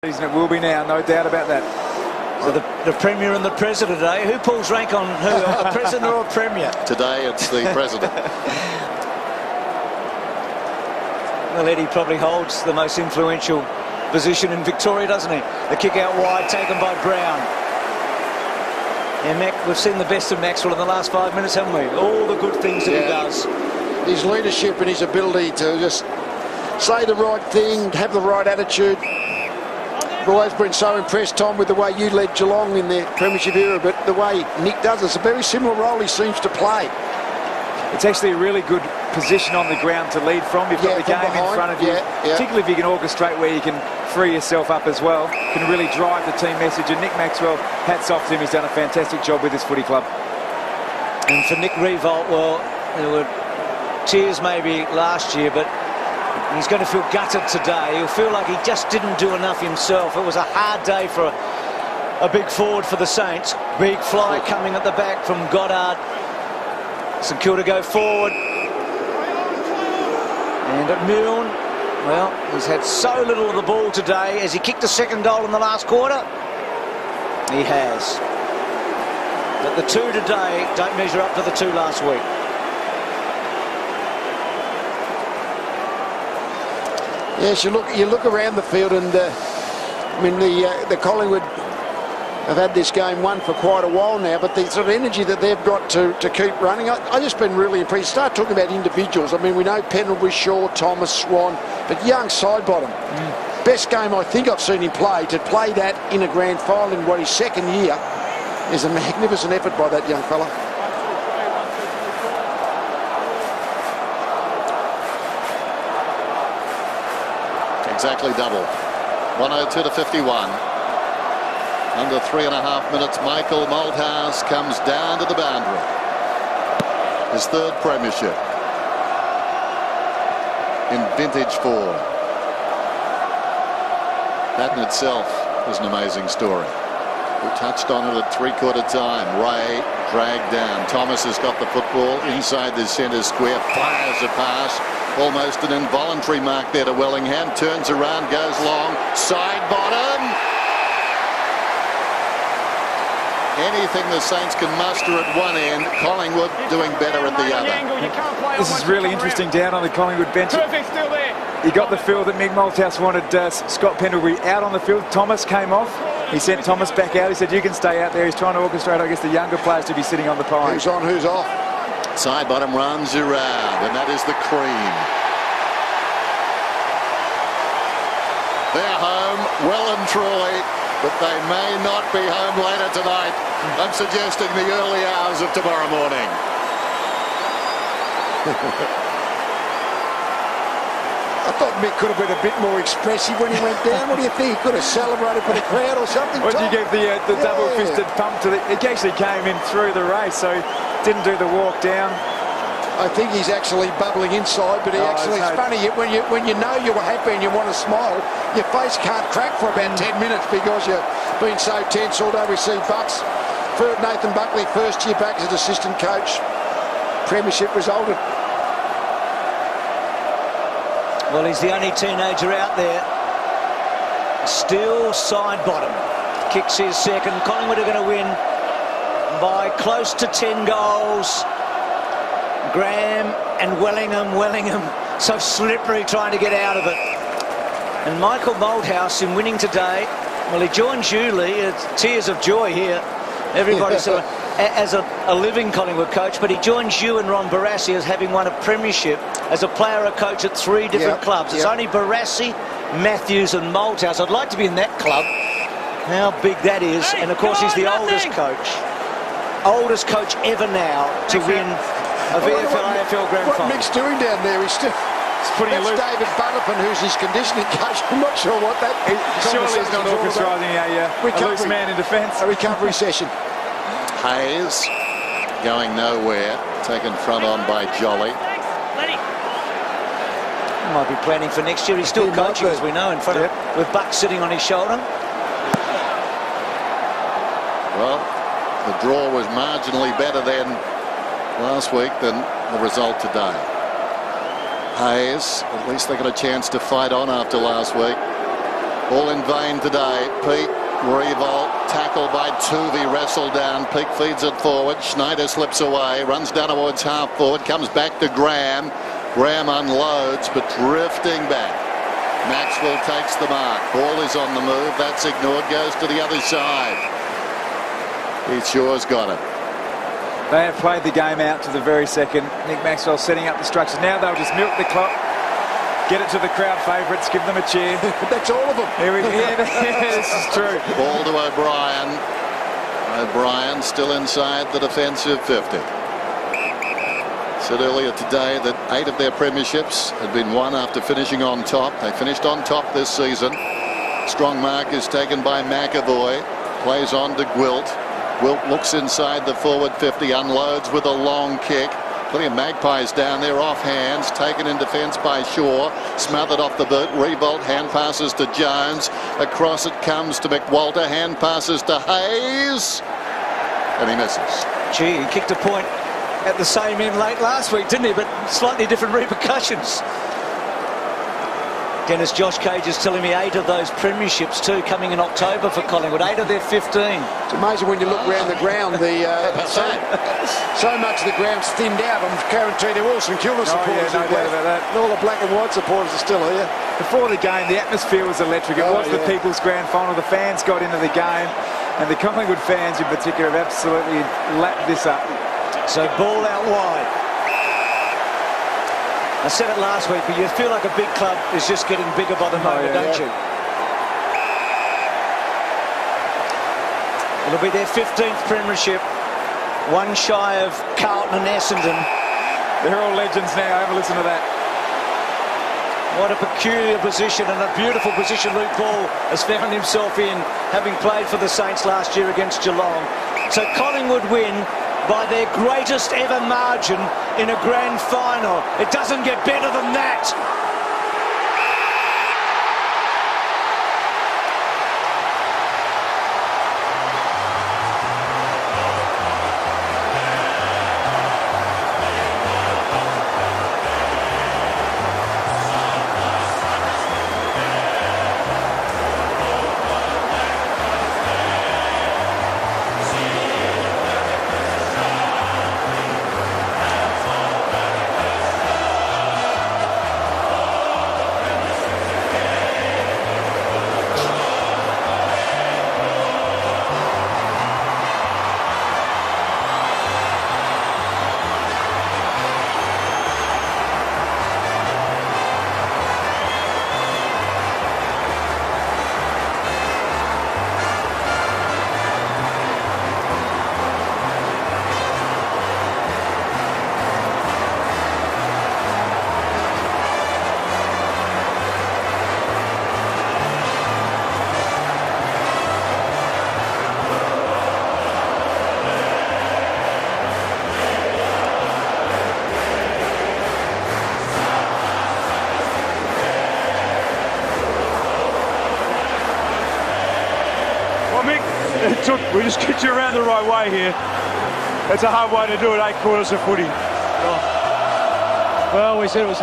And it will be now, no doubt about that. So the Premier and the President, eh? Who pulls rank on who? A President or a Premier? Today it's the President. Well, Eddie probably holds the most influential position in Victoria, doesn't he? The kick out wide taken by Brown. Yeah, we've seen the best of Maxwell in the last 5 minutes, haven't we? All the good things that he does. His leadership and his ability to just say the right thing, have the right attitude. I've always been so impressed, Tom, with the way you led Geelong in their premiership era, but the way Nick does, it's a very similar role he seems to play. It's actually a really good position on the ground to lead from. You've got the game in front of you, particularly if you can orchestrate where you can free yourself up as well. Can really drive the team message. And Nick Maxwell, hats off to him. He's done a fantastic job with this footy club. And for Nick Riewoldt, well, there were tears maybe last year, but he's going to feel gutted today. He'll feel like he just didn't do enough himself. It was a hard day for a big forward for the Saints. Big fly coming at the back from Goddard. StKilda go forward. And at Milne, well, he's had so little of the ball today. As he kicked a second goal in the last quarter, he has. But the two today don't measure up to the two last week. Yes, you look around the field, and I mean the Collingwood have had this game won for quite a while now, but the sort of energy that they've got to keep running, I've just been really impressed. Start talking about individuals. I mean, we know Pendlebury, Shaw, Thomas, Swan, but young Sidebottom, best game I think I've seen him play. To play that in a grand final in what his second year is a magnificent effort by that young fella. Exactly double. 102 to 51. Under 3.5 minutes, Michael Malthouse comes down to the boundary. His third premiership in vintage form. That in itself is an amazing story. We touched on it at three-quarter time. Ray dragged down. Thomas has got the football inside the centre square, fires a pass. Almost an involuntary mark there to Wellingham. Turns around, goes long. Side bottom. Anything the Saints can muster at one end, Collingwood doing better at the other. This is really interesting down on the Collingwood bench. He got the feel that Mick Malthouse wanted Scott Pendlebury out on the field. Thomas came off. He sent Thomas back out. He said, you can stay out there. He's trying to orchestrate, I guess, the younger players to be sitting on the pine. Who's on, who's off? Side bottom runs around, and that is the cream. They're home, well and truly, but they may not be home later tonight. I'm suggesting the early hours of tomorrow morning. I thought Mick could have been a bit more expressive when he went down. What do you think? He could have celebrated for the crowd or something. What did you give the double-fisted pump to the... He actually came in through the race, so didn't do the walk down. I think he's actually bubbling inside, but it's funny when you know you were happy and you want to smile, your face can't crack for about 10 minutes because you've been so tense. Although we see Bucks, Nathan Buckley, first year back as an assistant coach, premiership resulted. Well, he's the only teenager out there. Still side bottom. Kicks his second. Collingwood are going to win by close to 10 goals. Graham and Wellingham so slippery trying to get out of it. And Michael Malthouse in winning today, well, he joins you, Lee. It's tears of joy here. Everybody sort of, as a living Collingwood coach, but he joins you and Ron Barassi as having won a premiership as a player or coach at 3 different clubs. It's only Barassi, Matthews and Malthouse. I'd like to be in that club. How big that is. And of course he's the oldest coach ever now to win a VFL AFL Grand Final. What Mick's doing down there, he's putting a loop. David Butterfin, who's his conditioning coach. I'm not sure what that surely he's not orchestrating a loose man in defence. A recovery session. Hayes going nowhere, taken front on by Jolly. He might be planning for next year. He's still coaching, as we know, in front of, with Buck sitting on his shoulder. Well, the draw was marginally better than last week than the result today. Hayes, at least they got a chance to fight on after last week. All in vain today. Peake, revolt, tackled by Tuvey, wrestled down. Peake feeds it forward. Schneider slips away, runs down towards half forward, comes back to Graham. Graham unloads, but drifting back. Maxwell takes the mark. Ball is on the move. That's ignored. Goes to the other side. Heath Shaw's got it. They have played the game out to the very second. Nick Maxwell setting up the structures. Now they'll just milk the clock. Get it to the crowd favourites, give them a cheer. That's all of them. Here we go. Yeah, this is true. Ball to O'Brien. O'Brien still inside the defensive 50. Said earlier today that 8 of their premierships had been won after finishing on top. They finished on top this season. Strong mark is taken by McAvoy. Plays on to Gwilt. Gwilt looks inside the forward 50, unloads with a long kick. Plenty of Magpies down there, off hands, taken in defence by Shaw, smothered off the boot. Revolt, hand passes to Jones. Across it comes to McWalter, hand passes to Hayes, and he misses. Gee, he kicked a point at the same end late last week, didn't he? But slightly different repercussions. Again, as Josh Cage is telling me, 8 of those premierships too coming in October for Collingwood. 8 of their 15. It's amazing when you look around the ground. So much of the ground's thinned out. I'm guaranteed there were some StKilda supporters. No doubt about that. All the black and white supporters are still here. Before the game, the atmosphere was electric. It was the People's Grand Final. The fans got into the game, and the Collingwood fans in particular have absolutely lapped this up. So ball out wide. I said it last week, but you feel like a big club is just getting bigger by the moment, don't you? It'll be their 15th premiership, one shy of Carlton and Essendon. They're all legends now. Have a listen to that. What a peculiar position and a beautiful position Luke Ball has found himself in, having played for the Saints last year against Geelong. So Collingwood win by their greatest ever margin in a grand final. It doesn't get better than that. We just get you around the right way here. It's a hard way to do it, 8 quarters of footy. Well, we said it was